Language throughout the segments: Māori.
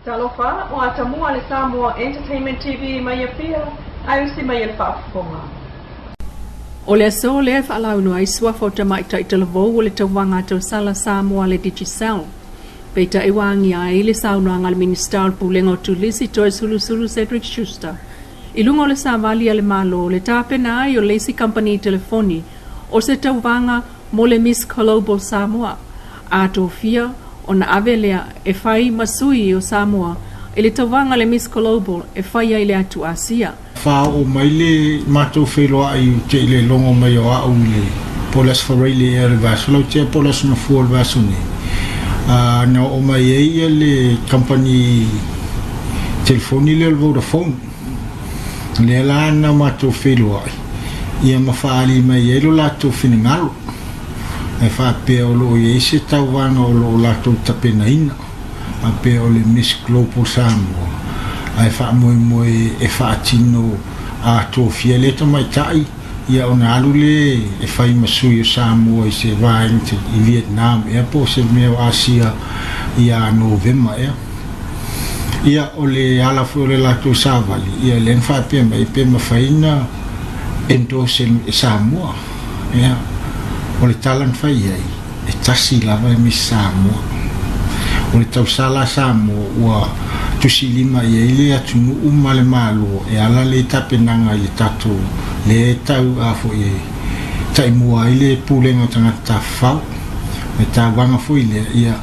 Talofa o atamua le Samoa Entertainment TV mai fia ai si mai le whaafonga. O le aso le whaalauno ai sua fota mai tai televou o le tauwanga tau sala Samoa le Digicel. Peita iwangi ai le sauna ngal minister pulengo Tuli si toi sulu Cedric Schuster. Ilungo le savali le malo le tapena ai o Lacey Company telefoni o se tauwanga mo le Miss Global Samoa. Ato fia o na avelea e fai masui o Samoa e le tauwanga le Miss Global e fai ai le atu Asia. Fa o mai le matou wheloa ai te le longo mai o au le polas whareile e re vasu lau te polas na fuol vasu ne. Na o mai e le company telefoni le Vodafone le la na matou wheloa ai ia mawhaali mai e lo latou whinengalo e wha pe o lo e se tauwanga o lo latou tapena ina a pe o le Miss Global Samoa ai wha moe e wha atino a tō fia le ta mai tai ia o na alu le e whai masui o Samoa i se Wellington i Vietnam ea po se meo Asia ia November ea ia o le alafu o le lato savali ia len wha pe mai pe mawhaina endose e Samoa ea o le talan whai ai e tasi lava e Miss Samoa o le tausala Samoa ua tusi lima ia ile atunu umale malo e ala le tapenanga i tatu le tau afo e taimua ile pulenga tangata fau e tawanga fo ile ia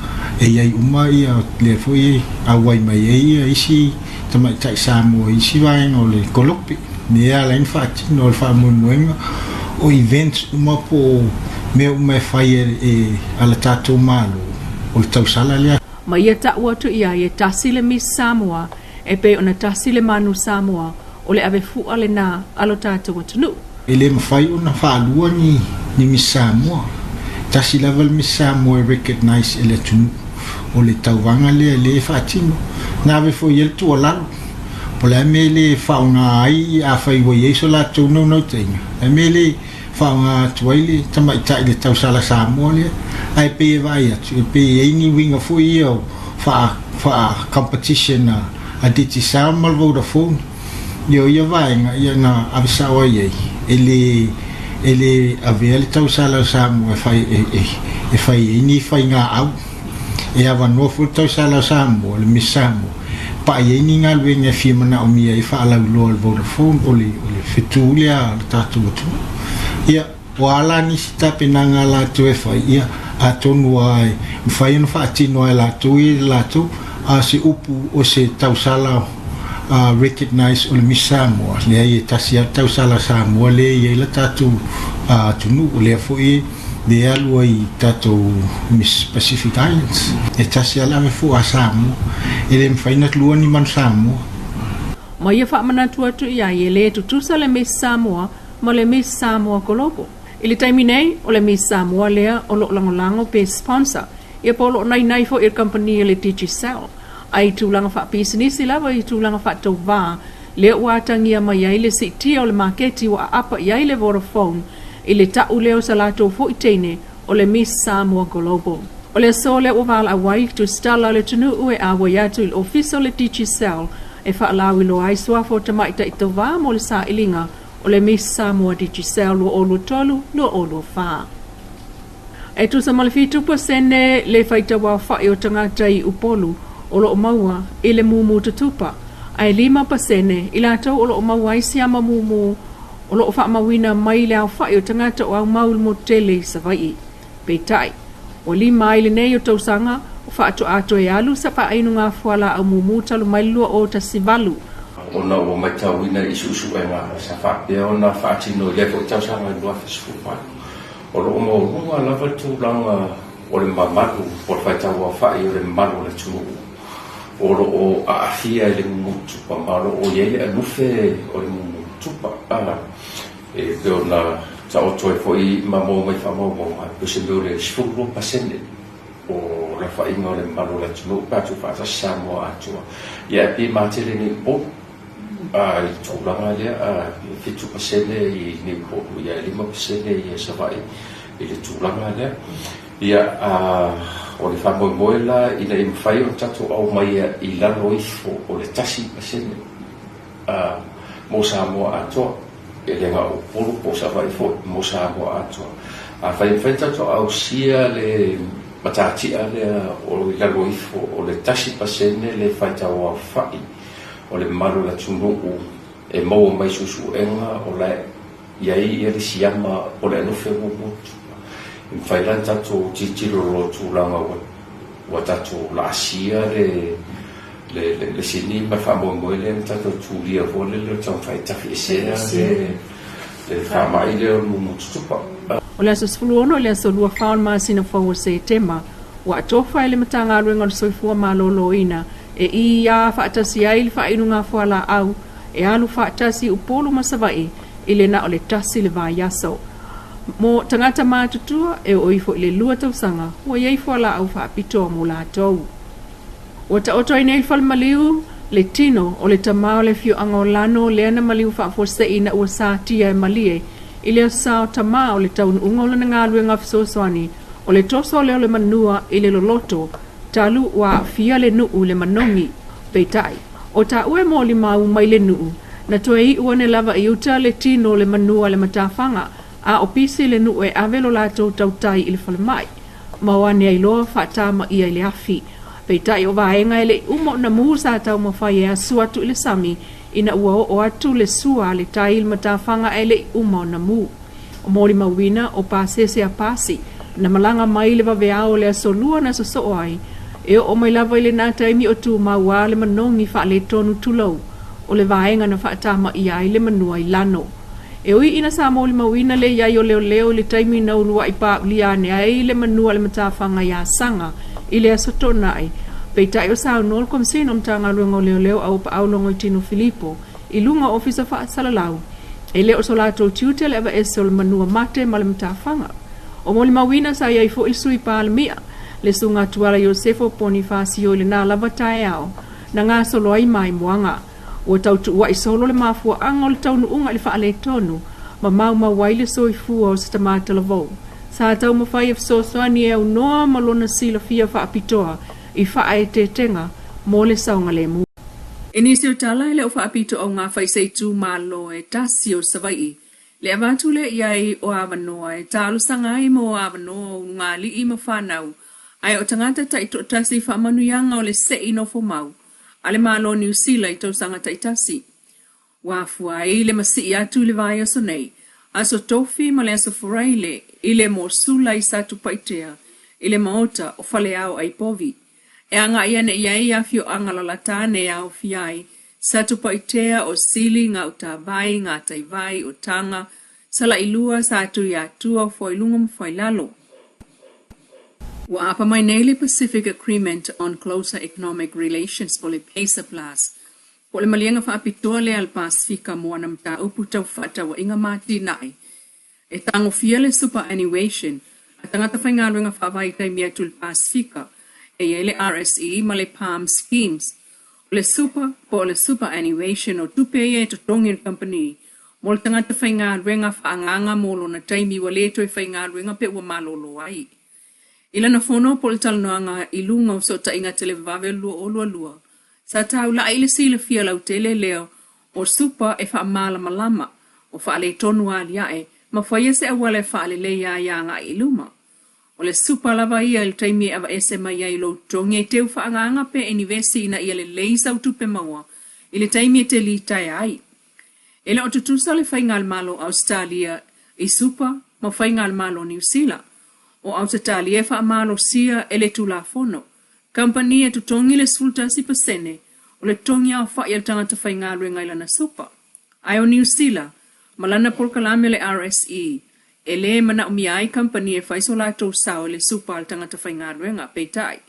e iai uma ia le fo i awai mai ia isi tamai tai Samoa isi vaenga o le kolopi ni ala infatti no le fa muenga o events uma po me uma fai e ala tatu malo o le tausala le ma ia ta'ua tu ia e tasi le Miss Samoa e pe ona tasi le manu Samoa o le ave fu'a le nā alo tātou atunu. E le mawhai ona whaalua ni Miss Samoa. Tasi lava le Miss Samoa e recognize e le tunu o le tauwanga le whaatino. Nā ave fo iel tua lalo. Po le ame le whaunga ai a whai wa yeso la tau nau nau teinga. Ame le whaunga tuaile tamaitai le tausala Samoa le. Ai pe vai atu e pe ini winga fo ia fa competition a diti Samoa Vodafone yo ia vaenga ia na avisawa ia ele avele tausala Samoa e fai ini fai nga au e ava no fo tausala Samoa le Miss Samoa pa ia ini nga luenga firma o mia e fa ala lo Vodafone o le fitulia tatu tu ia wala ni sta penanga la tu e fai ia atonu ai fai no fatino ai la tu a se upu o se tausala recognize o le Miss Samoa le ai tasia tausala Samoa le ia la tatu tunu le foi de alu ai tatu Miss Pacific Islands e tasia la me fu a Samoa ele fai na lua ni man Samoa ma ia fa manatu atu ia le tutusa le Miss Samoa ma le Miss Samoa Global. Ili taimi nei, o le Miss Samoa lea o lo langolango pe sponsor. Ia po lo nai fo ir company le Digicel. Ai tūlanga wha pisinisi lava i tūlanga wha tau wā. Lea uatangia mai ai le sitia o le marketi wa apa iai le Vodafone. Ili tau leo sa lato fo itene o le Miss Samoa Global. O le so le uwala awai tu stala le tunu ue awa yatu il ofiso le Digicel. E wha alawi lo ai sua fo tamaita i tau wā mo le sa ilinga. O le Miss Samoa Digicel lo olu tolu, lo olu wha. E tu sa malefitu pasene le whaitawa whai o tangata i upolu o lo maua i le mumu tutupa. Ai 5% i latou o lo maua i siama mumu o lo wha mawina mai le au whai o tangata o au maul mo tele sa vai. Peitai, o 5 ai le nei o tausanga o wha ato e alu sa pa ainu ngā whala au mumu talu mai lua o ta sivalu. Ona o mai tau ina i susu e ngā sa whapea ona whaatino le ko tau sa ngai lua whisfupa. O lo mo runga lava tūranga o le mamaru o le whaitau a whai o le maru le tūru. O lo o aafia le mutupa maro o iele a lufe o le mutupa. E pe ona ta o toi foi mamo mai whamau mo mai puse leo le 10% o la whainga o le maru le tūru patu whaata Samoa atua. Ia pe mātere ni o I tūranga lea 50% i ni kōku ia 5% i e sawai i le tūranga lea ia o le whamoemoela ina i mwhai o tatu au mai I lalo ifo o le tasi pasene mo Samoa atoa e le ngā upuru po sa vai fo mo Samoa atoa a whai tatu au sia le matatia le o le lalo ifo o le tasi pasene le whai tau a whai o le maru la tunungu e mau mai susu enga o le iai e le siama o le anufe mutu in failan tatu titiro lo tulanga wa tatu la asia le sini ma famo moele tatu tulia vole le tau fai tafi esera le fama ile mutu pa o le asosfuluono le asolua faun masina fau se tema wa tofa ile matanga ruenga o soifua maloloina e ia faatasi ai le fainunga fuala au e alu faatasi upolo masavai ile na ole tasi le vaiaso mo tangata mātutua e oifo ile lua tausanga wa yeifo ala au whaapitoa mo lātou. O ta oto ina ifal maliu le tino o le tamao le fio angolano le ana maliu whaafose ina ua sātia e malie ile o sao tamao le taunu ungola na ngālue ngafisoswani o le toso leo le manua ile loloto talu wa fia le nuu le manongi peitai. O ta ue mo li mau mai le nuu na toe I ua ne lava I uta le tino le manua le matafanga a opisi le nu e avelo lato tautai ili falemai. Mawane ai loa whaatama ia ili afi. Peitai o vaenga ele umo na muhusa tau mawhai e suatu ili sami ina ua o atu le sua le tai ili matafanga ele umo na mu. O mori mawina o pasese a pasi na malanga mai le vaveao le asolua na soso ai. E o mai lava ili nata imi o tu maua le manongi wha le tonu tulau. O le vaenga na whaatama ia ili manua ilano. E ui ina sa mo mawina le iai o leo le taimi na ulua I pa liane ai le manua le matawhanga ia sanga I le asotona ai. Peitai o sa unol komsino mtanga luengo leo au pa aulongo I tino Filipo I lunga ofisa wha salalau. E leo solato tiute le eva ese o le manua mate ma le matawhanga. O mo mawina sa iai fo ilsui pa alamia le sunga tuala Yosefo Ponifasio le na lava tae ao na ngā solo ai mai moanga. O tautu ua isolo le mafua anga le taunu unga le whaale tonu, ma mau waile soifua o sa tamata lavou. Sa tau mawhai afsosoani e unoa malona sila fia whaapitoa I whae te tenga mo le saunga le mu. Inisi o tala le o whaapito o ngā whaiseitu malo e tasi o savai. Le avatu le iai o avanoa e talo sangai mo avanoa o ngā li I mawhanau. Ai o tangata taito tasi whamanuianga o le se inofo mau. Ale malo New Zealand I tau sanga taitasi. Wafua le masi atu le vai aso nei. Aso tofi ma le aso furaile ile mo sula I satu paitea. Ile maota o fale au ai povi. E anga iane iai afio anga lalatane au fiai. Satu paitea o sili ngā utawai ngā taivai o tanga. Sala ilua satu ya tua foi lungam foi lalo. Wa apa mai nei le Pacific Agreement on Closer Economic Relations po le PACE Plus. Po le malianga whaapitoa le al Pasifika moana mta upu tau whata wa inga mati nai. E tango fia le superannuation, a tangata whaingaruenga whaavai tai mia tu le Pasifika, e le RSE ma le PALM schemes. Le superannuation o tupe e to tongin company, mo le tangata whaingaruenga whaanganga molo na taimi wa leto e whaingaruenga pe wa malolo ai. Ila na fono po le talanoanga I lunga o sota inga tele vave lua. Sa tau la ile sila fia lau tele leo o supa e wha mala malama o wha le tonu aliae ma whaia se awale wha le leia nga iluma. O le supa lava ia il taimi ava ese mai ai lo tongi e teu wha anga pe enivesi ina ia le leisa utupe maua I le taimi e te li tai ai. Ele o tutusa le whaingal malo Australia I supa ma whaingal malo New Zealand. O au te tali e wha amalo sia e le tula fono. Kampani e tutongi le sultasi pasene o le tongi au wha ia tangata whaingaru ngai lana supa. Ai o New Zealand, malana polkalame le RSE, e le mana umiai kampani e whaisola tau sao le supa al tangata whaingaru nga peitai.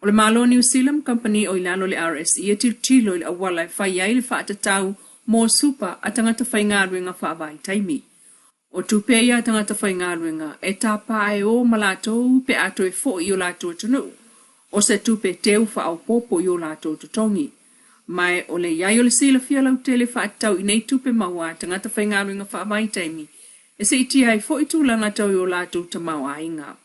O le malo New Zealand kampani o ilano le RSE e tilo i awala e whaiai le wha atatau mo supa a tangata whaingaru nga whaavai taimi. O tupe ia tangata whaingaruenga e tapa e o malatou pe ato e fo I o lato tunu. O se tupe teu wha au popo I o lato tutongi. Mai o le iai o le sila fia lau tele wha atau I nei tupe maua tangata whaingaruenga wha mai taimi. E se iti hai fo I tūlanga tau I o lato tamau a inga.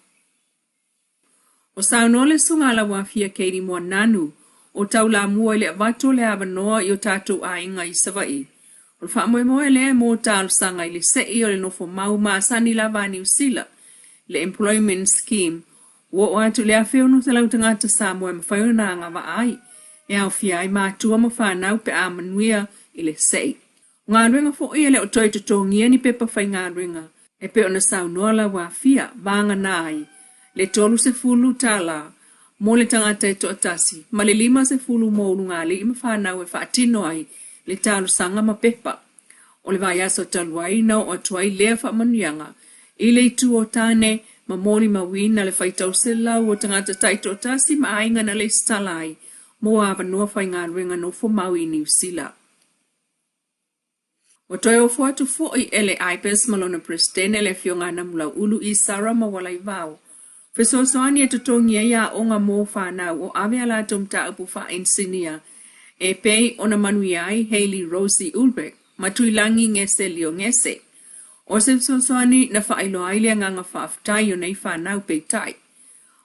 O sauno le sunga la wafia keiri mua nanu, o tau la mua le avato le avanoa i o tātou a inga i savai. O wha moe moe le mo tālu sanga i le sei o le nofo mau maasani la vani usila, le employment scheme, o atu le awhionu te lau tangata Samoa mawhaiona nga wa ai, e au fia i mātua ma whanau pe a manuia i le sei. Ngā ruenga fo ia le o toi tutongia ni pepa whai ngā ruenga, e pe ona saunoa la wafia, vanga nai, le tolu se fulu tala, mo le tangata e toatasi, ma le 5 se fulu moulu ngā li ima whanau e whaatino ai, le talu sanga ma pepa. O le vai aso taluai na o atuai lea whaamanuianga, i le itu o tane, ma moli ma wina le whaitau se lau o tangata tai toatasi ma ainga na le stalai, mo awa noa whai ngā ruenga no fo mau i New Zealand. O toi o fuatu fo i ele aipes malona prestene le fionga na mula ulu i sara ma walai vau. Fesosoani e tutongia ia onga mō whanau o ave ala tumta upu wha insinia. E pei ona manuiai Hayley Rosie Ulbeck, matuilangi ngese lio ngese. O se fesosoani na whailo aile nganga whaaftai o nei whanau pei tai.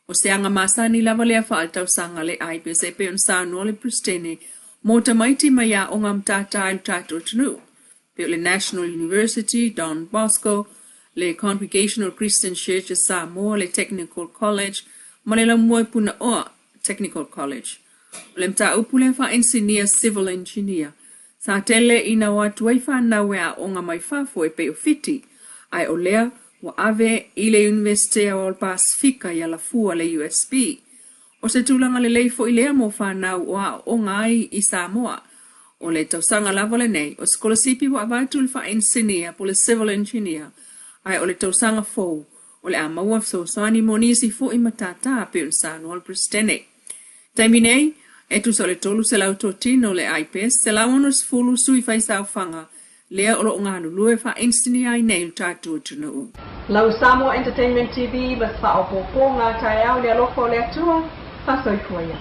O se anga masani lava lea whaaltau sanga le aipes e pe on sauno le prestene mō tamaiti mai a onga mtata ilu tato tunu. Le National University, Don Bosco, le Congregational Christian Church of Samoa, le Technical College, ma le lamoi puna oa Technical College. Le mta upule fa engineer civil engineer. Sa tele ina watu waifa na wea onga mai fafo e pe ofiti, ai olea wa ave ile Universite o Pasifika ya lafua le USB. O se tulanga le leifo ilea mo fa na wa onga ai i Samoa. O le tausanga lava le nei, o skolasipi wa avatu le fa engineer po le civil engineer, ai o le tausanga fou, o le amaua fsosani monisi fo i matata pe un sano al prestene. Taimi nei, e tu so le tolu se lau totino le IPS, se lau ono sfulu sui fai sao fanga, lea o lo nganu lue fa engineer ai nei tatu tunu. Lau Samoa Entertainment TV, bas fa o popo ngā tai au le alofo le atua, fa soi kuaya.